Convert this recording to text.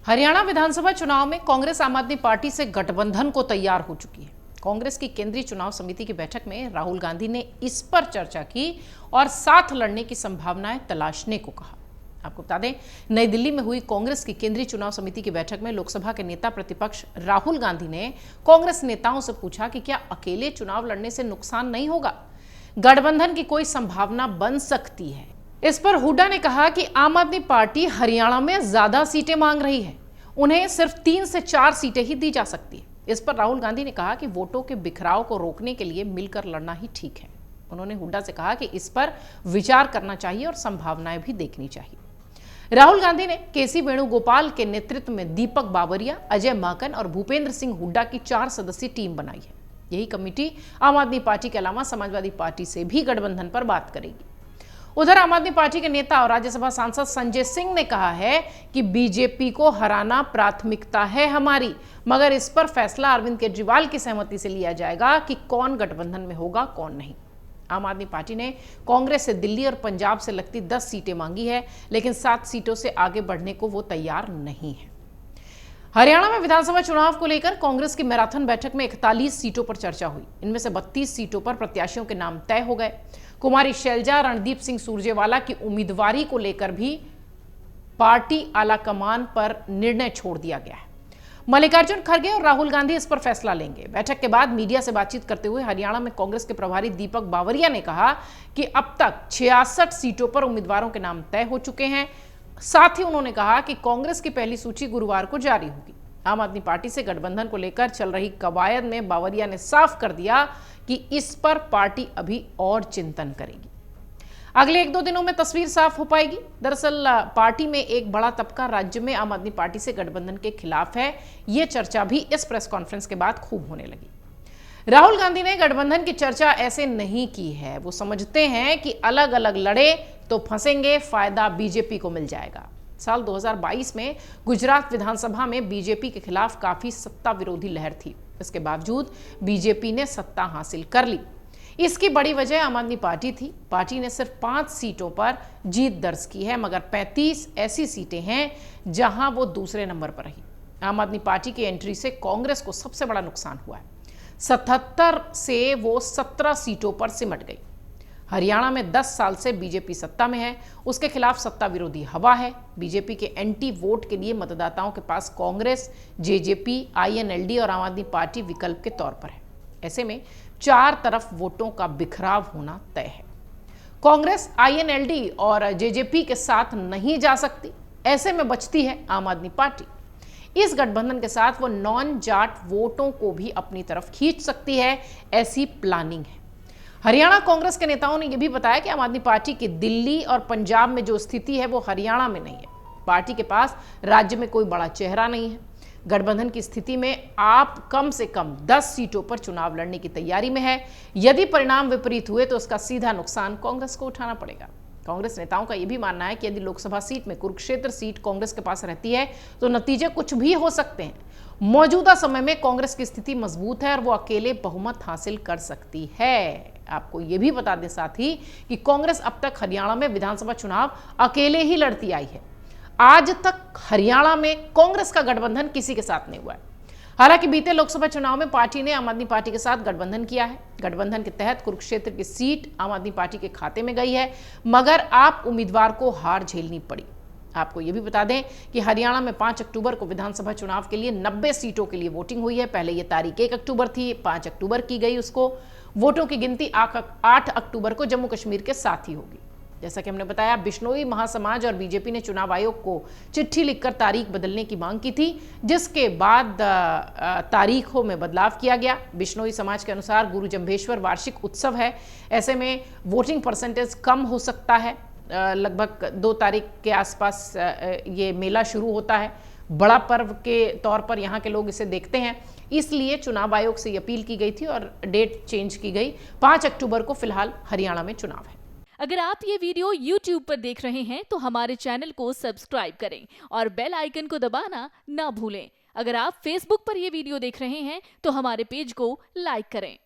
हरियाणा विधानसभा चुनाव में कांग्रेस आम आदमी पार्टी से गठबंधन को तैयार हो चुकी है। कांग्रेस की केंद्रीय चुनाव समिति की बैठक में राहुल गांधी ने इस पर चर्चा की और साथ लड़ने की संभावनाएं तलाशने को कहा। आपको बता दें, नई दिल्ली में हुई कांग्रेस की केंद्रीय चुनाव समिति की बैठक में लोकसभा के नेता प्रतिपक्ष राहुल गांधी ने कांग्रेस नेताओं से पूछा कि क्या अकेले चुनाव लड़ने से नुकसान नहीं होगा, गठबंधन की कोई संभावना बन सकती है। इस पर हुड्डा ने कहा कि आम आदमी पार्टी हरियाणा में ज्यादा सीटें मांग रही है, उन्हें सिर्फ 3 से 4 सीटें ही दी जा सकती है। इस पर राहुल गांधी ने कहा कि वोटों के बिखराव को रोकने के लिए मिलकर लड़ना ही ठीक है। उन्होंने हुड्डा से कहा कि इस पर विचार करना चाहिए और संभावनाएं भी देखनी चाहिए। राहुल गांधी ने केसी वेणुगोपाल के नेतृत्व में दीपक बावरिया, अजय माकन और भूपेंद्र सिंह हुड्डा की 4 सदस्यीय टीम बनाई है। यही कमेटी आम आदमी पार्टी के अलावा समाजवादी पार्टी से भी गठबंधन पर बात करेगी। उधर आम आदमी पार्टी के नेता और राज्यसभा सांसद संजय सिंह ने कहा है कि बीजेपी को हराना प्राथमिकता है हमारी, मगर इस पर फैसला अरविंद केजरीवाल की सहमति से लिया जाएगा कि कौन गठबंधन में होगा, कौन नहीं। आम आदमी पार्टी ने कांग्रेस से दिल्ली और पंजाब से लगती 10 सीटें मांगी है, लेकिन 7 सीटों से आगे बढ़ने को वो तैयार नहीं है। हरियाणा में विधानसभा चुनाव को लेकर कांग्रेस की मैराथन बैठक में 41 सीटों पर चर्चा हुई। इनमें से 32 सीटों पर प्रत्याशियों के नाम तय हो गए। कुमारी शैलजा, रणदीप सिंह सुरजेवाला की उम्मीदवारी को लेकर भी पार्टी आलाकमान पर निर्णय छोड़ दिया गया है। मल्लिकार्जुन खड़गे और राहुल गांधी इस पर फैसला लेंगे। बैठक के बाद मीडिया से बातचीत करते हुए हरियाणा में कांग्रेस के प्रभारी दीपक बावरिया ने कहा कि अब तक 66 सीटों पर उम्मीदवारों के नाम तय हो चुके हैं। साथ ही उन्होंने कहा कि कांग्रेस की पहली सूची गुरुवार को जारी होगी। आम आदमी पार्टी से गठबंधन को लेकर चल रही कवायद में बावरिया ने साफ कर दिया कि इस पर पार्टी अभी और चिंतन करेगी। अगले 1-2 दिनों में तस्वीर साफ हो पाएगी। दरअसल पार्टी में एक बड़ा तबका राज्य में आम आदमी पार्टी से गठबंधन के खिलाफ है। यह चर्चा भी इस प्रेस कॉन्फ्रेंस के बाद खूब होने लगी। राहुल गांधी ने गठबंधन की चर्चा ऐसे नहीं की है। वो समझते हैं कि अलग अलग लड़े तो फंसेंगे, फायदा बीजेपी को मिल जाएगा। साल 2022 में गुजरात विधानसभा में बीजेपी के खिलाफ काफी सत्ता विरोधी लहर थी। इसके बावजूद बीजेपी ने सत्ता हासिल कर ली। इसकी बड़ी वजह आम आदमी पार्टी थी। पार्टी ने सिर्फ 5 सीटों पर जीत दर्ज की है, मगर 35 ऐसी सीटें हैं जहां वो दूसरे नंबर पर रही। आम आदमी पार्टी की एंट्री से कांग्रेस को सबसे बड़ा नुकसान हुआ है। 77 से वो 17 सीटों पर सिमट गई। हरियाणा में 10 साल से बीजेपी सत्ता में है, उसके खिलाफ सत्ता विरोधी हवा है। बीजेपी के एंटी वोट के लिए मतदाताओं के पास कांग्रेस, जेजेपी, आईएनएलडी और आम आदमी पार्टी विकल्प के तौर पर है। ऐसे में 4 तरफ वोटों का बिखराव होना तय है। कांग्रेस आईएनएलडी और जेजेपी के साथ नहीं जा सकती। ऐसे में बचती है आम आदमी पार्टी। इस गठबंधन के साथ वो नॉन जाट वोटों को भी अपनी तरफ खींच सकती है, ऐसी प्लानिंग है। हरियाणा कांग्रेस के नेताओं ने यह भी बताया कि आम आदमी पार्टी की दिल्ली और पंजाब में जो स्थिति है वो हरियाणा में नहीं है। पार्टी के पास राज्य में कोई बड़ा चेहरा नहीं है। गठबंधन की स्थिति में आप कम से कम 10 सीटों पर चुनाव लड़ने की तैयारी में है। यदि परिणाम विपरीत हुए तो उसका सीधा नुकसान कांग्रेस को उठाना पड़ेगा। कांग्रेस नेताओं का यह भी मानना है कि यदि लोकसभा सीट में कुरुक्षेत्र सीट कांग्रेस के पास रहती है तो नतीजे कुछ भी हो सकते हैं। मौजूदा समय में कांग्रेस की स्थिति मजबूत है और वो अकेले बहुमत हासिल कर सकती है। आपको यह भी बता दें साथ ही कि कांग्रेस अब तक हरियाणा में विधानसभा चुनाव अकेले ही लड़ती आई है। आज तक हरियाणा में कांग्रेस का गठबंधन किसी के साथ नहीं हुआ है। हालांकि बीते लोकसभा चुनाव में पार्टी ने आम आदमी पार्टी के साथ गठबंधन किया है। गठबंधन के तहत कुरुक्षेत्र की सीट आम आदमी पार्टी के खाते में गई है, मगर आप उम्मीदवार को हार झेलनी पड़ी। आपको यह भी बता दें कि हरियाणा में 5 अक्टूबर को विधानसभा चुनाव के लिए 90 सीटों के लिए वोटिंग हुई है। पहले यह तारीख 1 अक्टूबर थी, 5 अक्टूबर की गई उसको। वोटों की गिनती 8 अक्टूबर को जम्मू कश्मीर के साथ ही होगी। जैसा कि हमने बताया, बिश्नोई महासमाज और बीजेपी ने चुनाव आयोग को चिट्ठी लिखकर तारीख बदलने की मांग की थी, जिसके बाद तारीखों में बदलाव किया गया। बिश्नोई समाज के अनुसार गुरु जंभेश्वर वार्षिक उत्सव है। ऐसे में वोटिंग परसेंटेज कम हो सकता है। लगभग 2 तारीख के आसपास ये मेला शुरू होता है। बड़ा पर्व के तौर पर यहाँ के लोग इसे देखते हैं, इसलिए चुनाव आयोग से अपील की गई थी और डेट चेंज की गई। 5 अक्टूबर को फिलहाल हरियाणा में चुनाव है। अगर आप ये वीडियो YouTube पर देख रहे हैं तो हमारे चैनल को सब्सक्राइब करें और बेल आइकन को दबाना ना भूलें। अगर आप Facebook पर ये वीडियो देख रहे हैं तो हमारे पेज को लाइक करें।